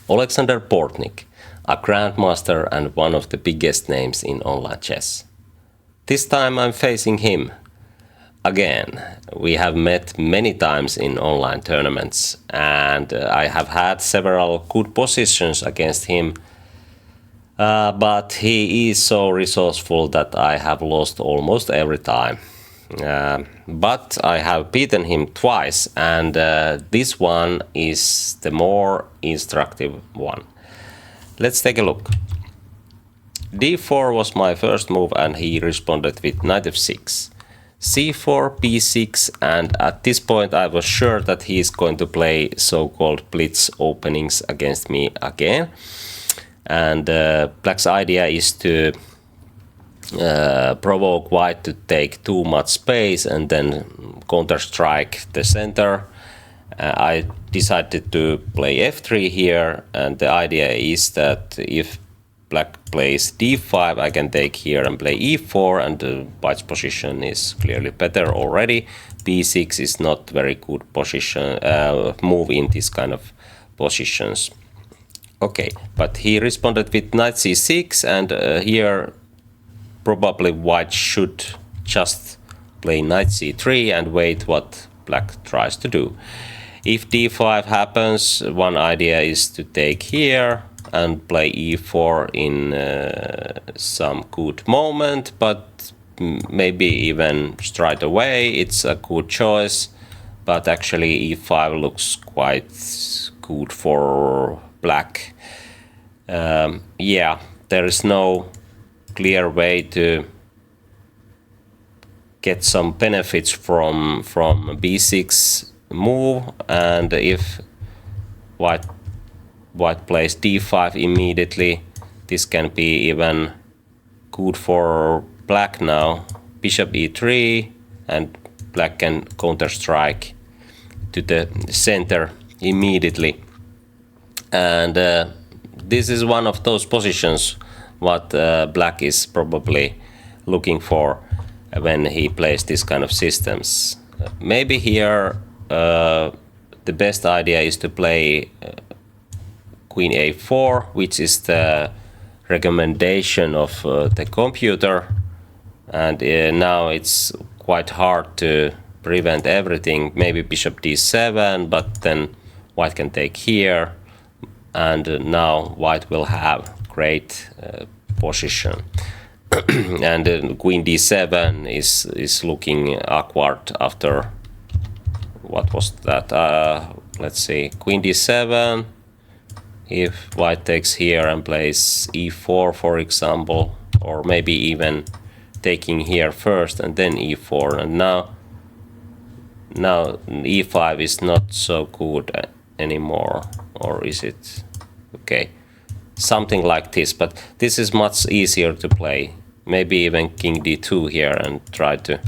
Olexandr Bortnyk, a grandmaster and one of the biggest names in online chess. This time I'm facing him. Again, we have met many times in online tournaments and I have had several good positions against him, but he is so resourceful that I have lost almost every time. But I have beaten him twice, and this one is the more instructive one. Let's take a look. d4 was my first move and he responded with knight f6. c4, b6, and at this point I was sure that he is going to play so-called blitz openings against me again. And black's idea is to provoke white to take too much space and then counter-strike the center. I decided to play f3 here, and the idea is that if black plays d5, I can take here and play e4, and white's position is clearly better already. b6 is not very good position move in this kind of positions. Okay, but he responded with knight c6, and here probably white should just play knight c3 and wait what black tries to do. If d5 happens, one idea is to take here and play e4 in some good moment, but maybe even straight away it's a good choice. But actually e5 looks quite good for black. Yeah, there is no clear way to get some benefits from b6 move, and if white plays d5 immediately, this can be even good for black now. Bishop e3, and black can counter-strike to the center immediately. And this is one of those positions what black is probably looking for when he plays this kind of systems. Maybe here the best idea is to play queen a4, which is the recommendation of the computer, and now it's quite hard to prevent everything. Maybe bishop d7, but then white can take here, and now white will have great position. And queen d7 is looking awkward after what was that? Let's see, queen d7. If white takes here and plays e4, for example, or maybe even taking here first and then e4, and now e5 is not so good anymore, or is it? Okay, something like this, but this is much easier to play. Maybe even king d2 here and try to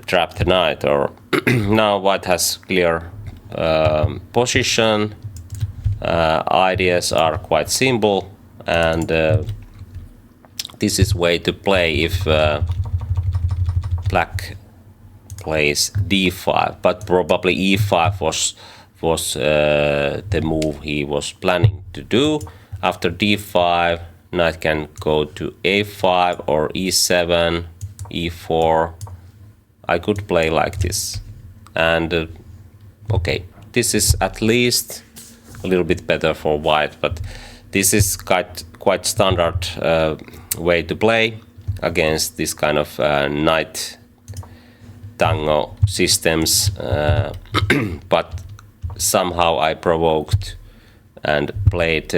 trap the knight. Or now white has clear position. Ideas are quite simple, and this is way to play if black plays d5, but probably e5 was the move he was planning to do. After d5, knight can go to a5 or e7, e4. I could play like this, and okay, this is at least a little bit better for white, but this is quite standard way to play against this kind of knight tango systems. But somehow I provoked and played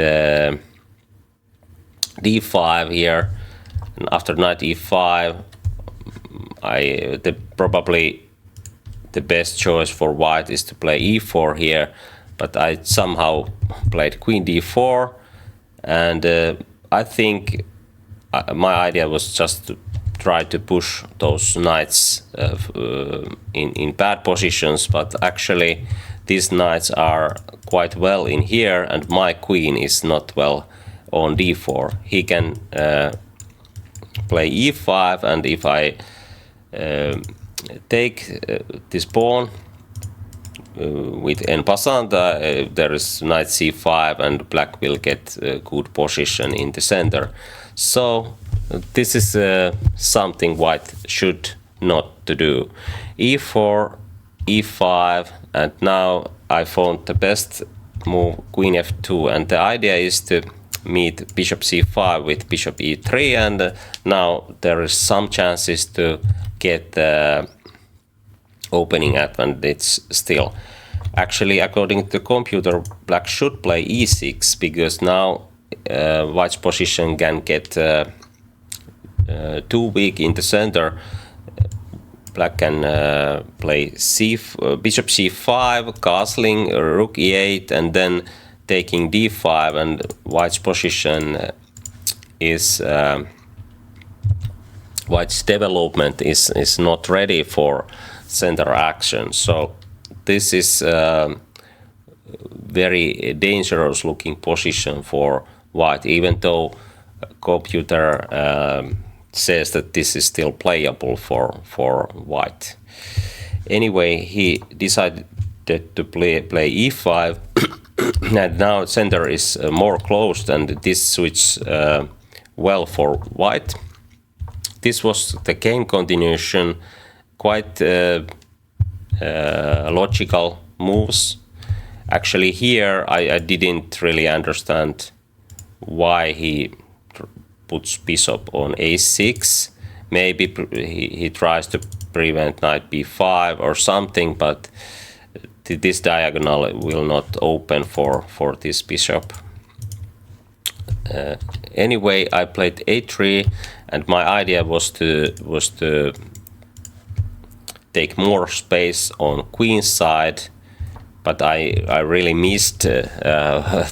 d5 here, and after knight e5, probably the best choice for white is to play e4 here, but I somehow played queen d4, and I think my idea was just to try to push those knights in bad positions, but actually these knights are quite well in here, and my queen is not well on d4. He can play e5, and if I take this pawn with en passant, there is knight c5 and black will get a good position in the center. So this is something white should not to do. e4, e5, and now I found the best move queen f2, and the idea is to meet bishop c5 with bishop e3, and now there is some chances to get the opening advantage still. Actually, according to the computer, black should play e6 because now white's position can get too weak in the center. Black can play bishop c5, castling, rook e8, and then taking d5, and white's position is white's development is not ready for center action. So this is very dangerous looking position for white, even though computer says that this is still playable for white. Anyway, he decided to play e5 and now center is more closed, and this suits well for white. This was the game continuation, quite logical moves. Actually here I didn't really understand why he puts bishop on a6. Maybe he tries to prevent knight b5 or something, but this diagonal will not open for this bishop. Anyway, I played a3, and my idea was to take more space on queen side, but I really missed the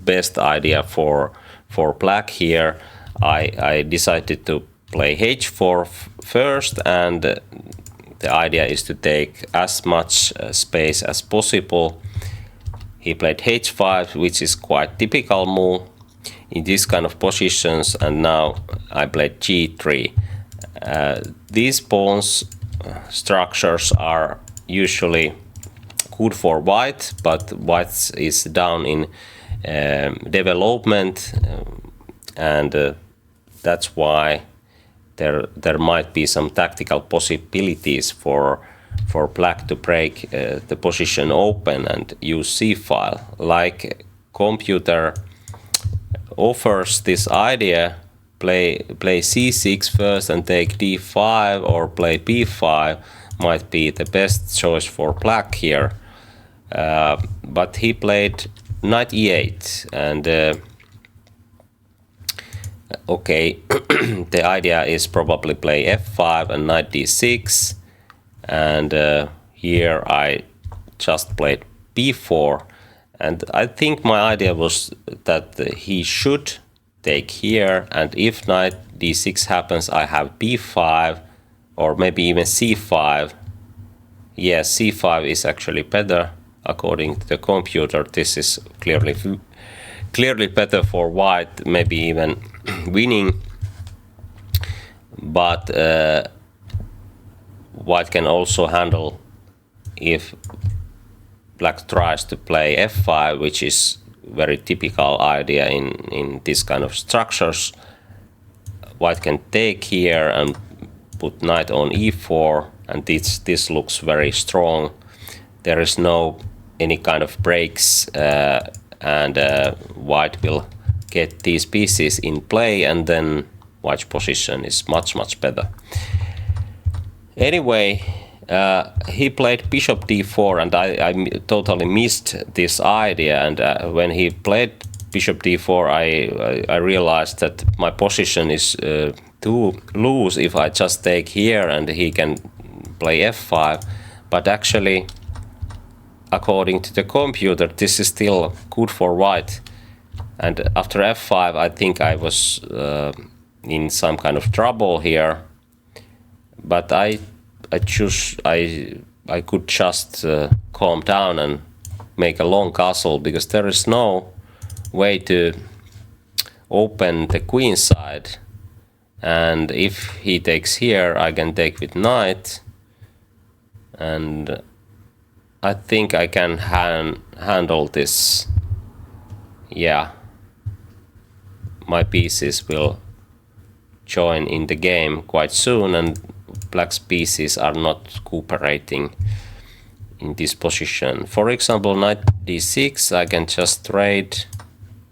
best idea for black here. I decided to play h4 first, and the idea is to take as much space as possible. He played h5, which is quite typical move in this kind of positions, and now I played g3. These pawns structures are usually good for white, but white is down in development, and that's why there might be some tactical possibilities for black to break the position open and use c-file. Like computer offers this idea, play c6 first and take d5, or play b5 might be the best choice for black here. But he played knight e8, and okay, the idea is probably play f5 and knight d6, and here I just played b4, and I think my idea was that he should take here, and if knight d6 happens, I have b5 or maybe even c5. Yes, c5 is actually better according to the computer. This is clearly better for white, maybe even winning, but white can also handle if black tries to play f5, which is very typical idea in this kind of structures. White can take here and put knight on e4, and this looks very strong. There is no any kind of breaks, and white will get these pieces in play, and then white's position is much better. Anyway, he played bishop d4, and I totally missed this idea, and when he played bishop d4, I realized that my position is too loose if I just take here and he can play f5, but actually according to the computer this is still good for white, and after f5 I think I was in some kind of trouble here, but I could just calm down and make a long castle, because there is no way to open the queen side, and if he takes here I can take with knight, and I think I can handle this. Yeah, my pieces will join in the game quite soon, and black's pieces are not cooperating in this position. For example, knight d6, I can just trade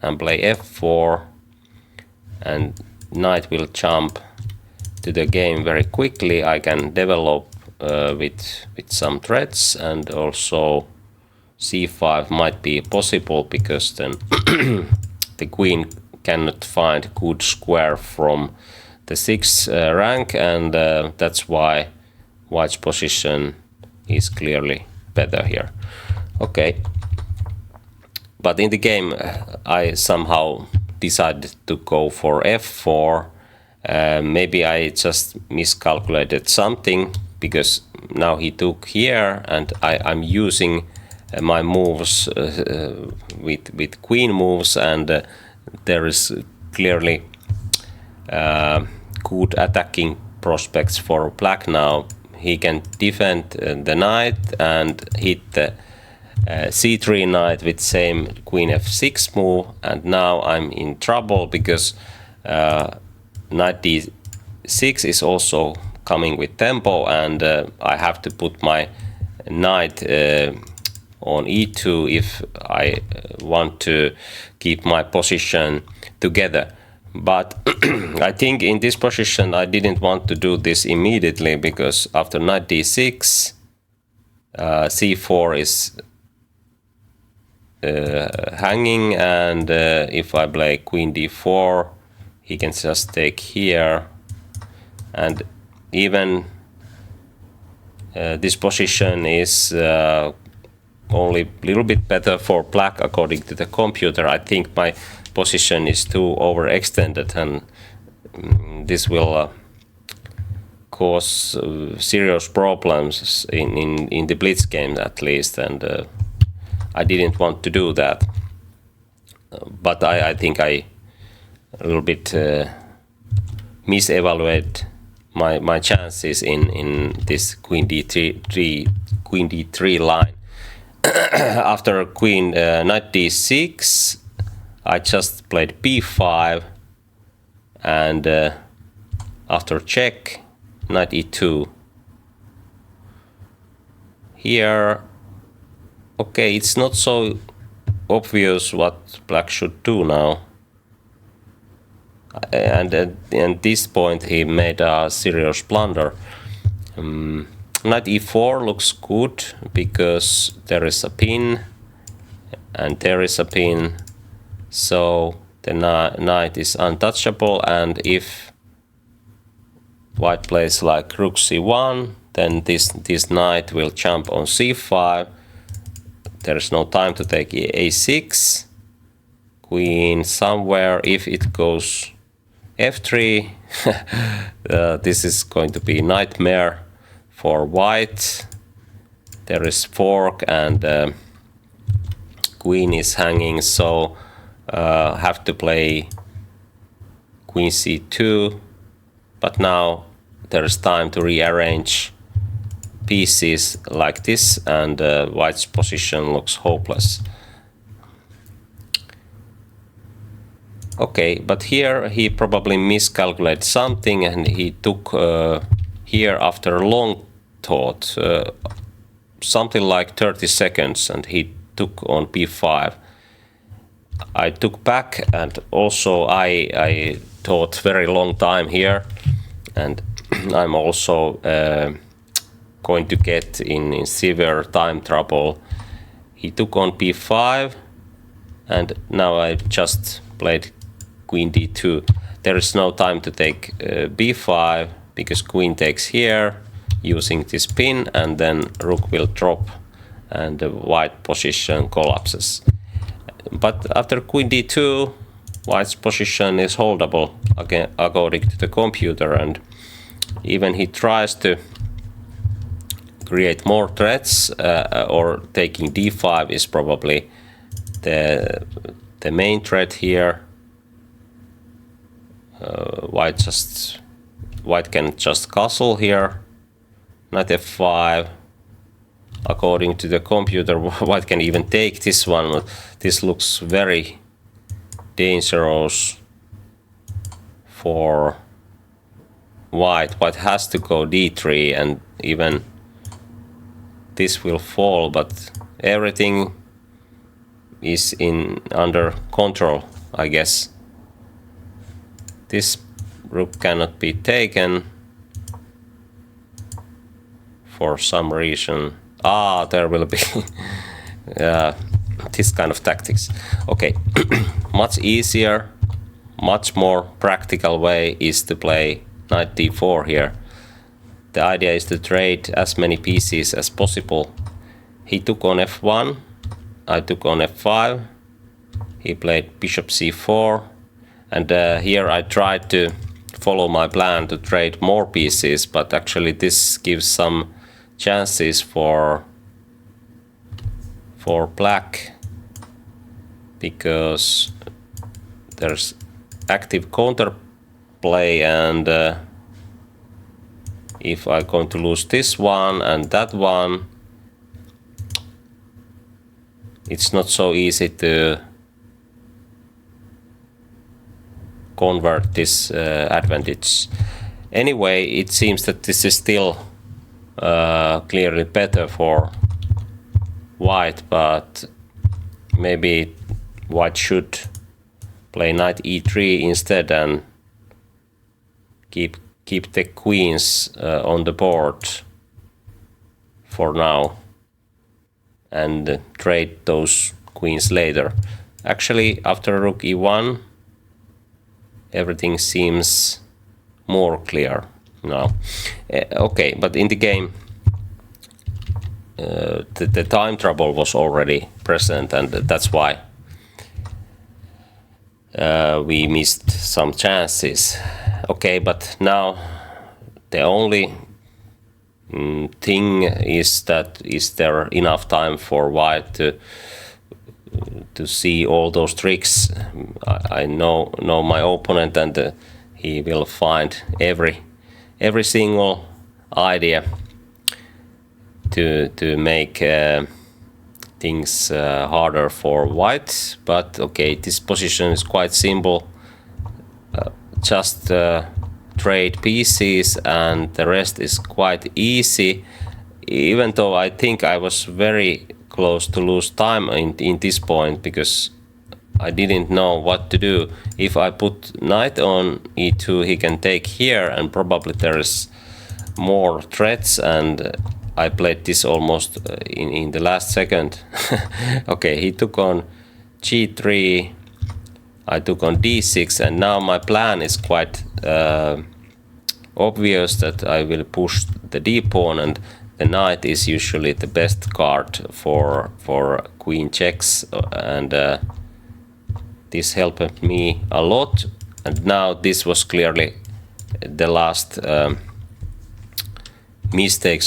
and play f4, and knight will jump to the game very quickly. I can develop with some threats, and also c5 might be possible because then the queen cannot find good square from the 6th rank, and that's why white's position is clearly better here. Okay, but in the game I somehow decided to go for f4. Maybe I just miscalculated something, because now he took here, and I'm using my moves with queen moves, and there is clearly good attacking prospects for black now. He can defend the knight and hit the c3 knight with same queen f6 move, and now I'm in trouble because knight d6 is also coming with tempo, and I have to put my knight on e2 if I want to keep my position together. But I think in this position I didn't want to do this immediately, because after knight d6 c4 is hanging, and if I play queen d4 he can just take here, and even this position is only a little bit better for black according to the computer. I think my position is too overextended, and this will cause serious problems in the blitz game at least, and I didn't want to do that. But I think I a little bit misevaluate my chances in this queen d3 line. After queen knight d6 I just played b5, and after check knight e2 here. Okay, it's not so obvious what black should do now, and at this point he made a serious blunder. Knight e4 looks good because there is a pin and there is a pin, so the knight is untouchable, and if white plays like rook c1, then this knight will jump on c5. There is no time to take a6, queen somewhere. If it goes f3 this is going to be nightmare for white. There is fork, and queen is hanging, so have to play queen c2, but now there is time to rearrange pieces like this, and white's position looks hopeless. Okay, but here he probably miscalculated something, and he took here after long thought, something like 30 seconds, and he took on b5. I took back, and also I thought very long time here, and I'm also going to get in severe time trouble. He took on b5, and now I just played queen d2. There is no time to take b5 because queen takes here using this pin, and then rook will drop and the white position collapses. But after queen d2 white's position is holdable again according to the computer, and even he tries to create more threats, or taking d5 is probably the main threat here. White can just castle here, knight f5, according to the computer, white can even take this one. This looks very dangerous for white. White has to go d3, and even this will fall, but everything is under control, I guess. This rook cannot be taken for some reason. There will be this kind of tactics. Okay, much easier, much more practical way is to play knight d4 here. The idea is to trade as many pieces as possible. He took on f1, I took on f5, he played bishop c4, and here I tried to follow my plan to trade more pieces, but actually this gives some chances for black, because there's active counterplay, and if I'm going to lose this one and that one, it's not so easy to convert this advantage. Anyway, it seems that this is still clearly better for white, but maybe white should play knight e3 instead and keep the queens on the board for now and trade those queens later. Actually, after rook e1, everything seems more clear now. Okay, but in the game, the time trouble was already present, and that's why we missed some chances. Okay, but now the only thing is that is there enough time for white to see all those tricks. I know my opponent, and he will find every single idea to make things harder for white. But okay, this position is quite simple. Just trade pieces and the rest is quite easy, even though I think I was very close to lose time in this point, because I didn't know what to do. If I put knight on e2, he can take here, and probably there is more threats, and I played this almost in the last second. Okay, he took on g3, I took on d6, and now my plan is quite obvious, that I will push the d pawn, and the knight is usually the best card for queen checks, and this helped me a lot. And now this was clearly the last mistake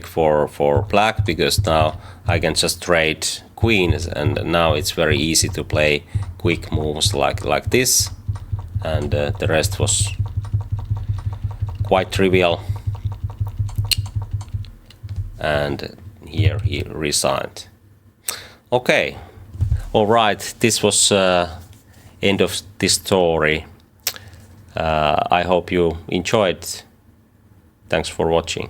for black, because now I can just trade queens, and now it's very easy to play quick moves like this, and the rest was quite trivial. And here he resigned. Okay, all right, this was end of this story. I hope you enjoyed. Thanks for watching.